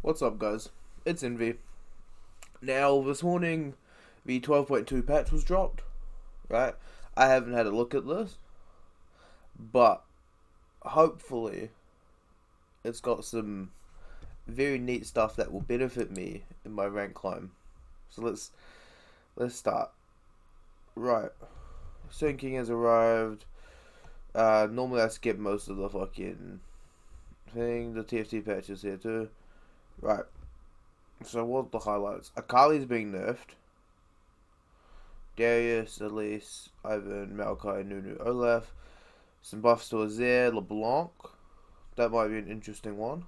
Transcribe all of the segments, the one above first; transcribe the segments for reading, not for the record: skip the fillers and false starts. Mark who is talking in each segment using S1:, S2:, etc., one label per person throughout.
S1: What's up, guys? It's Envy. Now, this morning, the 12.2 patch was dropped, right? I haven't had a look at this, but hopefully, it's got some very neat stuff that will benefit me in my rank climb. So let's start. Right, Sinking has arrived. Normally I skip most of the fucking thing. The TFT patch is here too. Right. So what are the highlights? Akali's being nerfed. Darius, Elise, Ivan, Maokai, Nunu, Olaf. Some buffs to Azir, LeBlanc. That might be an interesting one.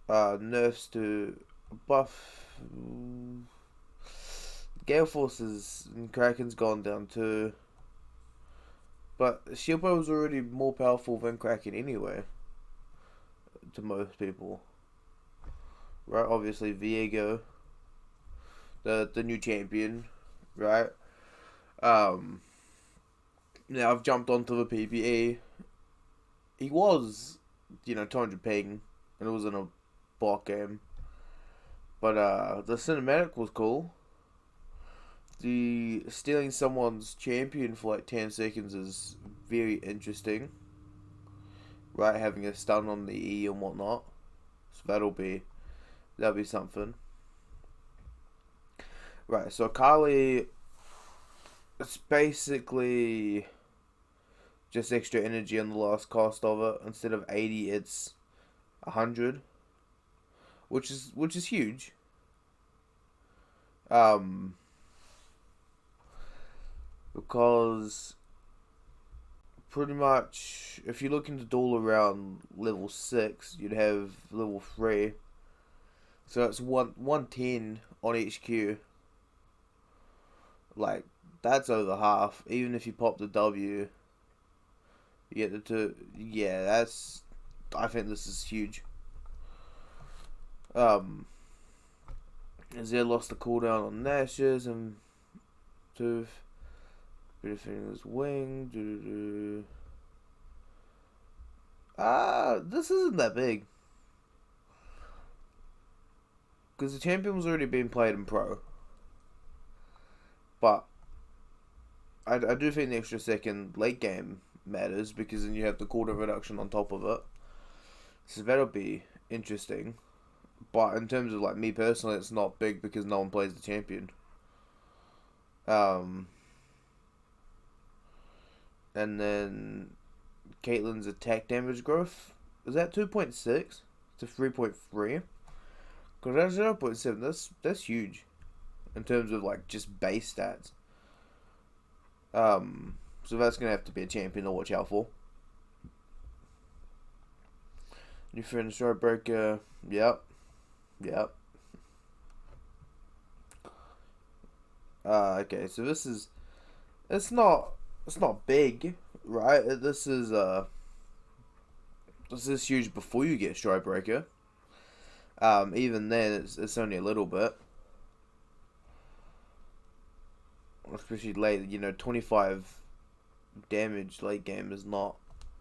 S1: Nerfs to buff. Gale Forces and Kraken's gone down too. But Shieldbow was already more powerful than Kraken anyway. To most people. Right, obviously Viego. The new champion. Right? Now I've jumped onto the PvE. He was, 200 ping, and it was in a bot game. But the cinematic was cool. The stealing someone's champion for like 10 seconds is very interesting. Right, having a stun on the E and whatnot. So that'll be something. Right, so Akali, it's basically just extra energy on the last cost of it. Instead of 80, it's 100, which is huge. Because pretty much if you're looking to duel around level 6, you'd have level 3. So that's 110 on each Q. Like, that's over half. Even if you pop the W, you get the 2. Yeah, I think this is huge. Azir lost the cooldown on Nash's and to defending his wing. This isn't that big. Because the champion was already being played in Pro. But I do think the extra second late game matters, because then you have the cooldown reduction on top of it. So that'll be interesting. But in terms of like me personally, it's not big because no one plays the champion. And then Caitlyn's attack damage growth, is that 2.6 to 3.3? Because that's 0.7. That's huge in terms of like just base stats. So that's gonna have to be a champion to watch out for. New friend Starbreaker. Yep. Okay, so it's not big, right? This is huge before you get Starbreaker. Even then it's only a little bit. Especially late, 25 damage late game is not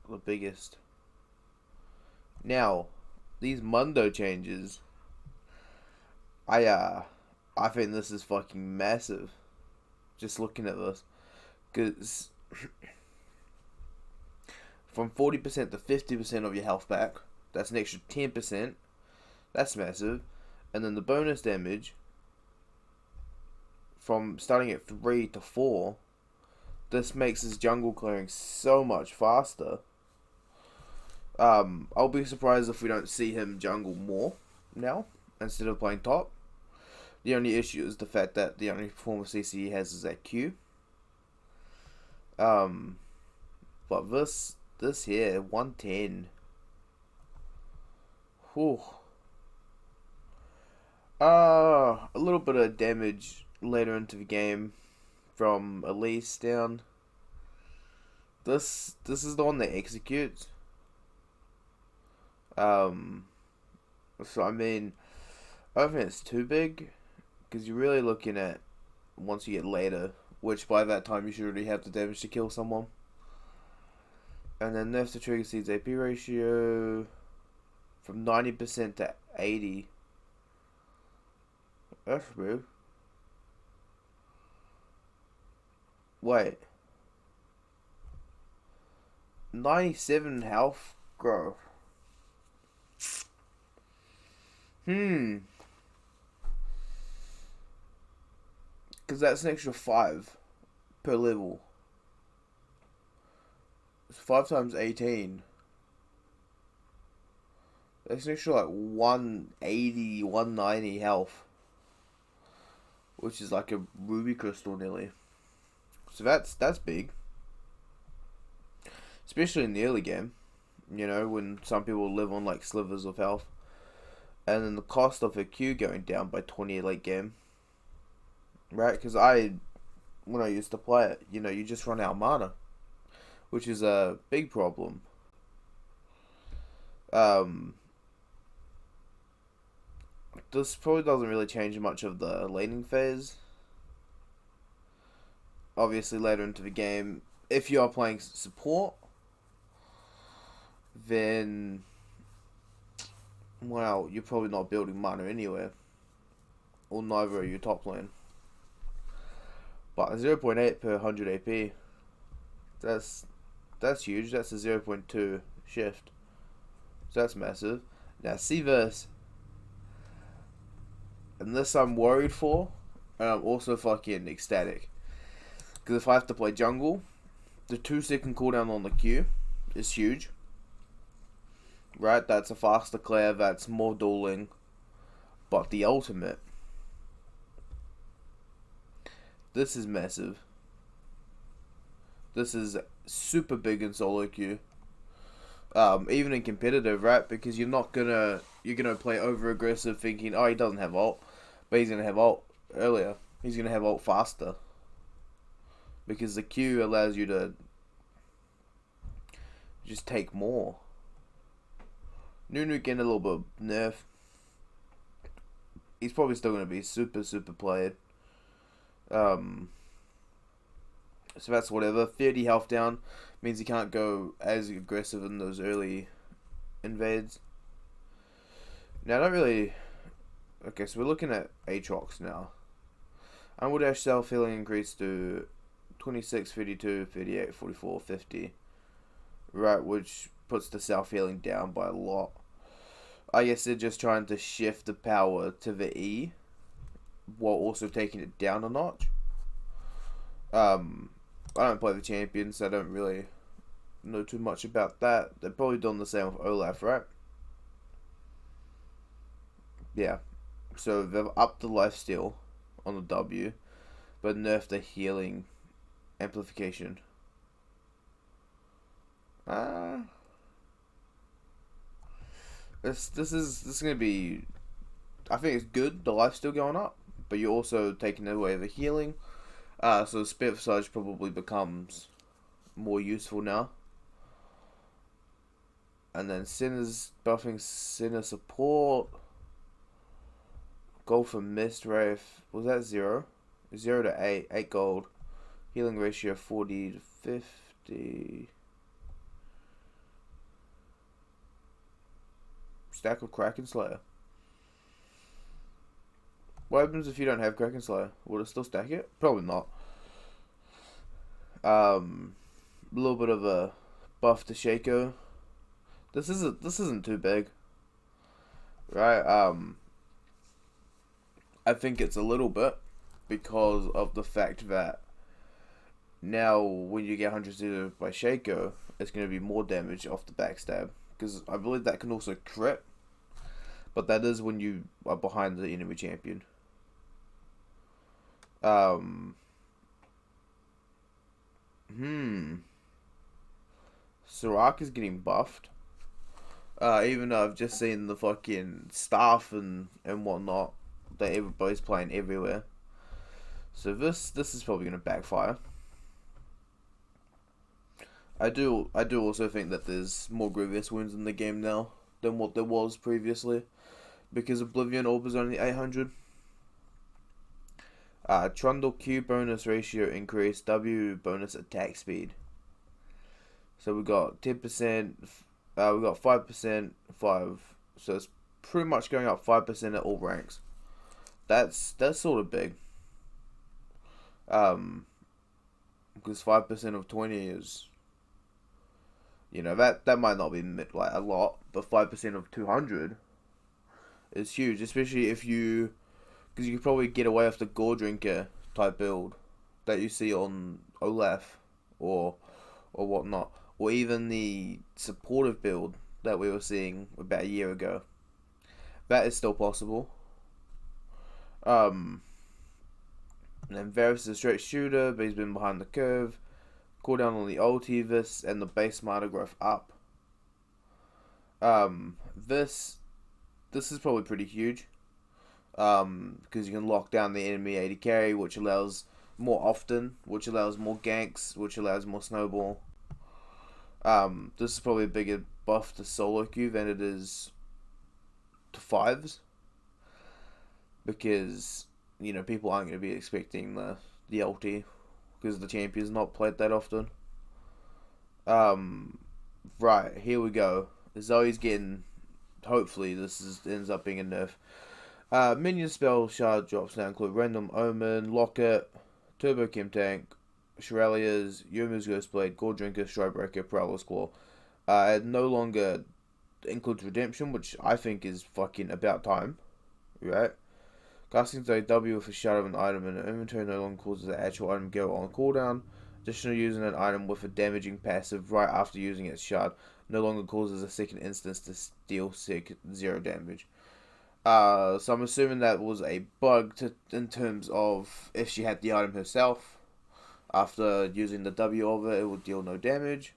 S1: the biggest. Now, these Mundo changes, I think this is fucking massive. Just looking at this, because from 40% to 50% of your health back, that's an extra 10%. That's massive. And then the bonus damage from starting at 3 to 4, this makes his jungle clearing so much faster. I'll be surprised if we don't see him jungle more now instead of playing top. The only issue is the fact that the only form of CC he has is that Q. But this here, 110. Whew. A little bit of damage later into the game from Elise down. This is the one that executes. So I mean, I don't think it's too big, because you're really looking at once you get later, which by that time you should already have the damage to kill someone. And then nerfs the Trigger Seed's AP ratio from 90% to 80. That's weird. Wait. 97 health growth. Because that's an extra 5 per level. It's 5 times 18. That's an extra like 180, 190 health. Which is like a ruby crystal nearly. So that's big. Especially in the early game. You know, when some people live on like slivers of health. And then the cost of a Q going down by 20 late game. Right? Because when I used to play it, you know, you just run out of mana. Which is a big problem. This probably doesn't really change much of the laning phase. Obviously, later into the game, if you are playing support, then, well, you're probably not building mana anywhere. Or neither are you top lane. But 0.8 per 100 AP, that's huge. That's a 0.2 shift. So that's massive. Now, Seaverse, and this I'm worried for, and I'm also fucking ecstatic. Because if I have to play jungle, the 2-second cooldown on the Q is huge. Right? That's a faster clear, that's more dueling. But the ultimate, this is massive. This is super big in solo queue. Even in competitive, right? Because you're gonna play over aggressive thinking, oh, he doesn't have ult. But he's gonna have ult earlier. He's gonna have ult faster. Because the Q allows you to just take more. Nunu getting a little bit of nerf. He's probably still going to be super, super played. So that's whatever. 30 health down means he can't go as aggressive in those early invades. Now, I don't really... Okay, so we're looking at Aatrox now. Unwood Ash self-healing increased to 26, 32, 38, 44, 50. Right, which puts the self-healing down by a lot. I guess they're just trying to shift the power to the E, while also taking it down a notch. I don't play the champion, so I don't really know too much about that. They're probably doing the same with Olaf, right? Yeah. So they've upped the lifesteal on the W, but nerfed the healing amplification. This is gonna be. I think it's good. The life's still going up, but you're also taking away the healing. So Spirit Visage probably becomes more useful now. And then Sinner's buffing Sinner support. Gold for Mist Wraith. Was that 0? 0 to 8. 8 gold. Healing ratio 40 to 50. Stack of Kraken Slayer. What happens if you don't have Kraken Slayer? Would it still stack it? Probably not. A little bit of a buff to Shaco. This isn't too big. Right? I think it's a little bit because of the fact that now when you get 100 by Shaco, it's going to be more damage off the backstab. Because I believe that can also crit. But that is when you are behind the enemy champion. Serac is getting buffed. Even though I've just seen the fucking staff and whatnot that everybody's playing everywhere. So this is probably gonna backfire. I do also think that there's more Grievous wounds in the game now than what there was previously, because Oblivion Orb is only 800. Trundle Q bonus ratio increased, W bonus attack speed. So we got 10%, we got 5%, 5, so it's pretty much going up 5% at all ranks. That's sort of big. Because 5% of 20 is, that might not be like a lot, but 5% of 200 is huge, especially because you could probably get away with the Gore Drinker type build that you see on Olaf or whatnot, or even the supportive build that we were seeing about a year ago. That is still possible. And then Varus is a straight shooter, but he's been behind the curve. Cooldown on the ulti, this, and the base mana growth up. This is probably pretty huge. Because you can lock down the enemy AD carry, which allows more often, which allows more ganks, which allows more snowball. This is probably a bigger buff to solo queue than it is to 5s. Because, people aren't going to be expecting the ulti, because the champion's not played that often. Right, here we go. Zoe's getting, hopefully ends up being a nerf. Minion spell shard drops now include Random Omen, Locket, Turbo Chem Tank, Shirelia's, Youmuu's Ghostblade, Gore Drinker, Stridebreaker, Prowler's Claw. It no longer includes Redemption, which I think is fucking about time. Right? Casting a W with a shadow of an item in an inventory no longer causes the actual item to go on cooldown. Additionally, using an item with a damaging passive right after using its shard no longer causes a second instance to deal 0 damage. So I'm assuming that was a bug in terms of if she had the item herself. After using the W of it, it would deal no damage.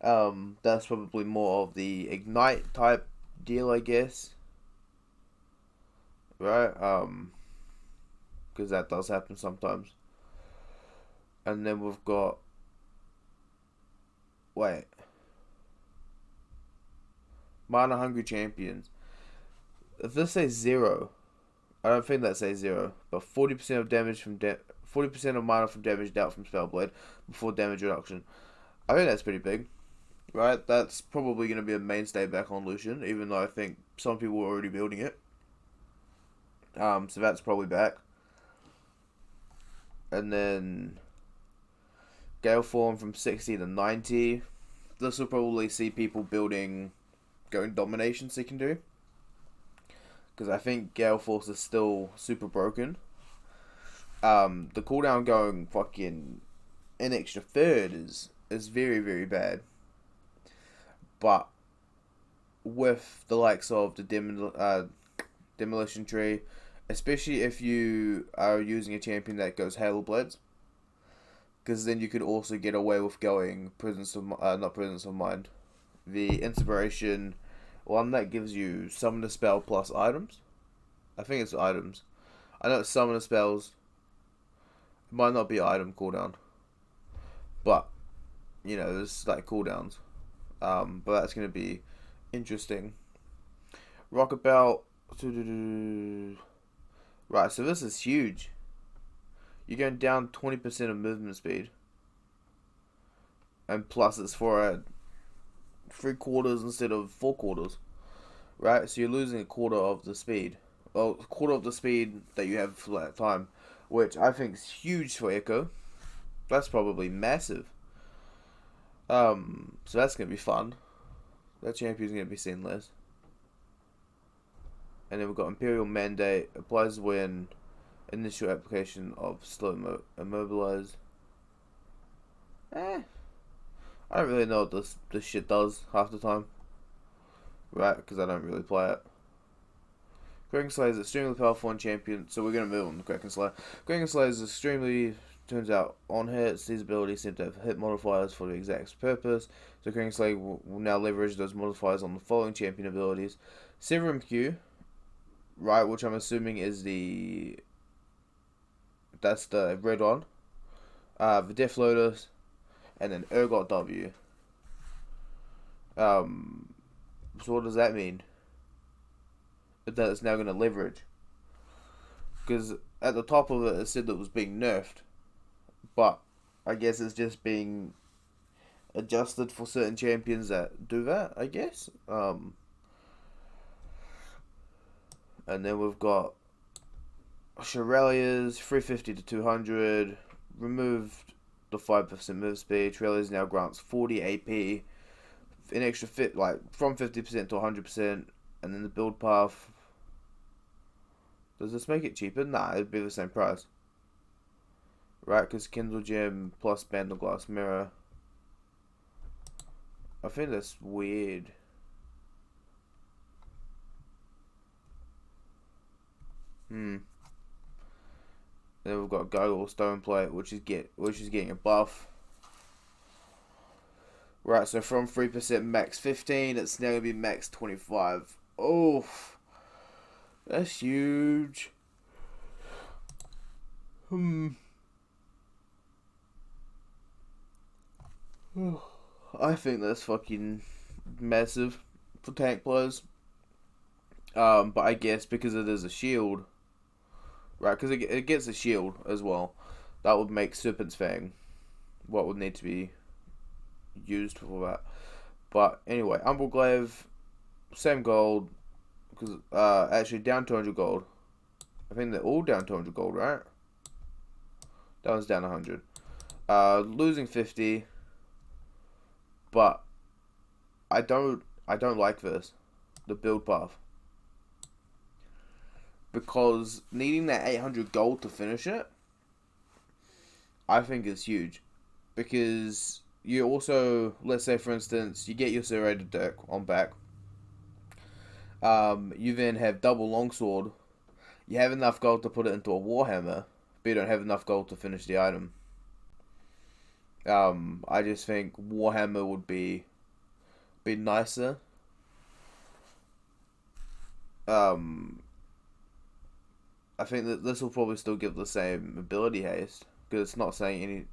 S1: That's probably more of the Ignite type deal, I guess. Right? Because that does happen sometimes. And then we've got... Mana Hungry Champions. If this says 0, I don't think that says 0, but 40% of damage from 40% of mana from damage dealt from Spellblade before damage reduction. I think that's pretty big, right? That's probably going to be a mainstay back on Lucian, even though I think some people were already building it. So that's probably back. And then Gale Form from 60 to 90. This will probably see people going Domination Secondary. Because I think Gale Force is still super broken. The cooldown going fucking an extra third is very, very bad. But with the likes of the Demolition Tree, especially if you are using a champion that goes Halo Blades, because then you could also get away with going not Presence of Mind, the Inspiration one that gives you Summon a Spell plus items. I think it's items. I know it's Summon a Spells. It might not be item cooldown, but there's like cooldowns. But that's gonna be interesting. Rocket Belt. Right, so this is huge. You're going down 20% of movement speed. And plus it's for 3/4 instead of 4/4. Right, so you're losing a quarter of the speed. Well, a quarter of the speed that you have for that time. Which I think is huge for Echo. That's probably massive. So that's going to be fun. That champion's going to be seen less. And then we've got Imperial Mandate. Applies when initial application of slow immobilize. I don't really know what this shit does half the time. Right, because I don't really play it. Kraken Slayer is extremely powerful and champion, so we're going to move on to Kraken Slayer. Kraken Slayer is extremely, turns out, on hits. These abilities seem to have hit modifiers for the exact purpose, so Kraken Slayer will now leverage those modifiers on the following champion abilities. Severum Q, right, which I'm assuming is that's the red one. The Death Lotus, and then Urgot W. So what does that mean? That it's now going to leverage. Because at the top of it said that it was being nerfed. But I guess it's just being adjusted for certain champions that do that, I guess. And then we've got Shirelia's 350 to 200. Removed the 5% move speed. Shirelia's now grants 40 AP. An extra like from 50% to 100%. And then the build path. Does this make it cheaper? Nah, it'd be the same price. Right, because Kindle Gem plus Bandle Glass Mirror. I think that's weird. Then we've got Goggle Stone Plate, which is getting a buff. Right, so from 3% max 15, it's now gonna be max 25. Oh, that's huge. I think that's fucking massive for tank players. But I guess because it is a shield, right? Because it gets a shield as well. That would make Serpent's Fang what would need to be used for that. But anyway, Umbral Glaive, same gold. Because actually down 200 gold. I think they're all down 200 gold, right? That one's down 100. Losing 50. But I don't like this, the build path, because needing that 800 gold to finish it, I think is huge, because you also, let's say for instance, you get your serrated deck on back, you then have double longsword, you have enough gold to put it into a warhammer, but you don't have enough gold to finish the item. I just think Warhammer would be nicer. I think that this will probably still give the same ability haste, because it's not saying any.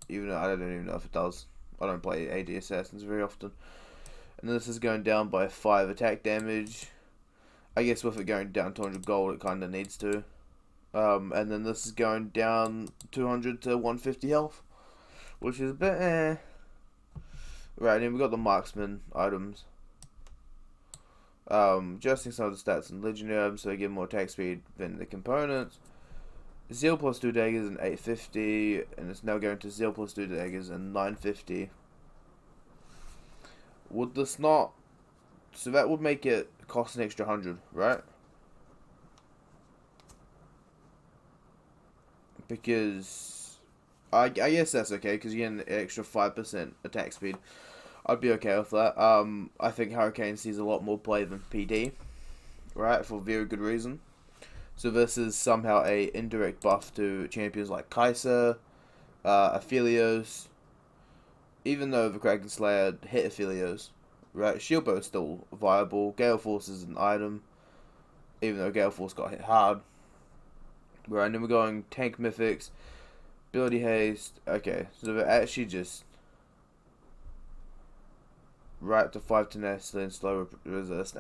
S1: Even though I don't even know if it does. I don't play AD Assassins very often. And this is going down by 5 attack damage. I guess with it going down 200 gold, it kind of needs to. And then this is going down 200 to 150 health, which is a bit Right, then we got the marksman items. Adjusting some of the stats in Legendary items so they get more attack speed than the components. Zeal plus 2 daggers and 850, and it's now going to Zeal plus 2 daggers and 950. Would this not... So that would make it cost an extra 100, right? Because... I guess that's okay, because you get an extra 5% attack speed. I'd be okay with that. I think Hurricane sees a lot more play than PD, right? For very good reason. So this is somehow a indirect buff to champions like Kai'Sa, Aphelios. Even though the Kraken Slayer hit Aphelios, right? Shieldbow is still viable. Gale Force is an item, even though Gale Force got hit hard. Right, and then we're going Tank Mythics, Ability Haste. Okay, so they're actually just right to 5 tenacity and slow resist.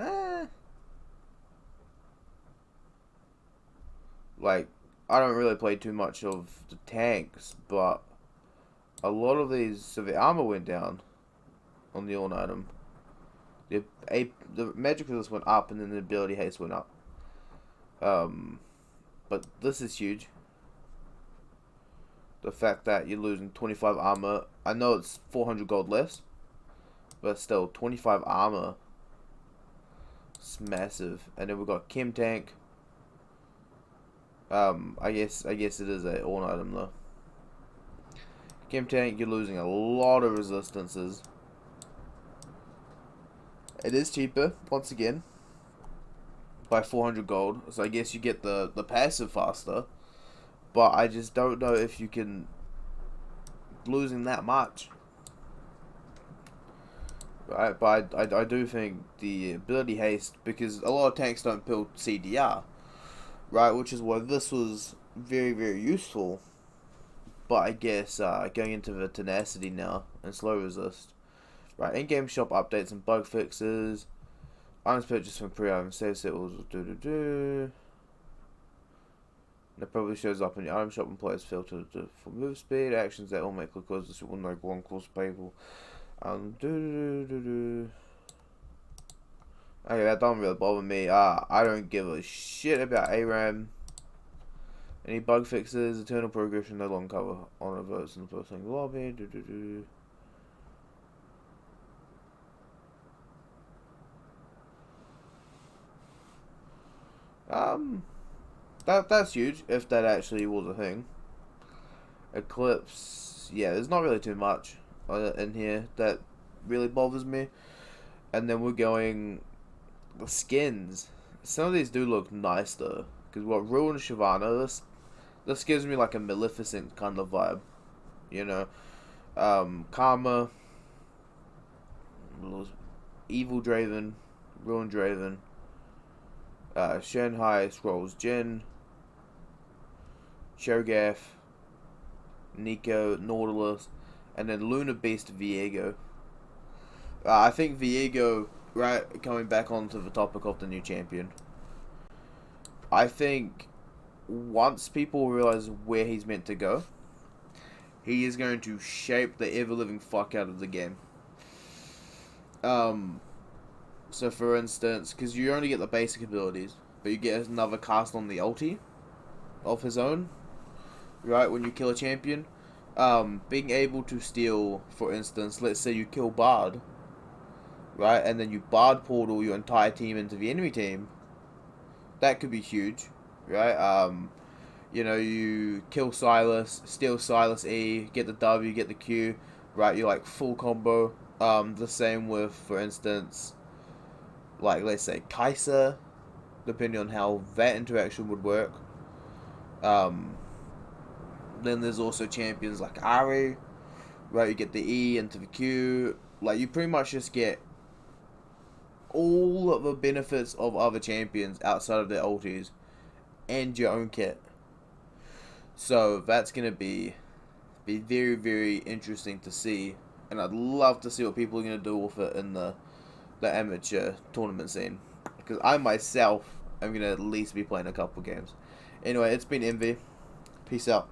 S1: Like, I don't really play too much of the tanks, but a lot of these, so the armor went down on the Ornn item. The magic resist went up, and then the ability haste went up. But this is huge. The fact that you're losing 25 armor. I know it's 400 gold less, but still, 25 armor. It's massive. And then we've got Chem Tank. I guess it is a Ornn item though. Chem Tank, you're losing a lot of resistances. It is cheaper, once again, by 400 gold. So I guess you get the passive faster. But I just don't know if you can... Losing that much. Right, but I do think the ability haste, because a lot of tanks don't build CDR, right, which is why this was very, very useful. But I guess going into the tenacity now and slow resist. Right, in-game shop updates and bug fixes. Items purchased from pre-item save set will do. It probably shows up in the item shop and players filter for move speed. Actions that will make click close this will no one close people. Okay, that don't really bother me. I don't give a shit about ARAM. Any bug fixes, eternal progression, no longer cover on reverse in the first single lobby. Um, that's huge if that actually was a thing. Eclipse, yeah, there's not really too much in here that really bothers me. And then we're going the skins. Some of these do look nice though, because what Ruin Shyvana, this gives me like a Maleficent kind of vibe, you know. Karma, Evil Draven, Ruin Draven, Shanghai Scrolls Jin, Cho'Gath, Nico, Nautilus, and then Luna Beast Viego. I think Viego, right, coming back onto the topic of the new champion, I think once people realize where he's meant to go, he is going to shape the ever living fuck out of the game. So for instance, because you only get the basic abilities, but you get another cast on the ulti of his own, right? When you kill a champion, being able to steal, for instance, let's say you kill Bard, right, and then you Bard portal your entire team into the enemy team, that could be huge, right? You kill Silas, steal Silas E, get the W, get the Q, right? You're like full combo. The same with, for instance, like let's say Kai'Sa, depending on how that interaction would work. Um, then there's also champions like Ari, right? You get the E into the Q. Like you pretty much just get all of the benefits of other champions outside of their ultis and your own kit. So that's gonna be very very interesting to see, and I'd love to see what people are gonna do with it in the amateur tournament scene, because I myself am gonna at least be playing a couple games. Anyway, it's been Envy. Peace out.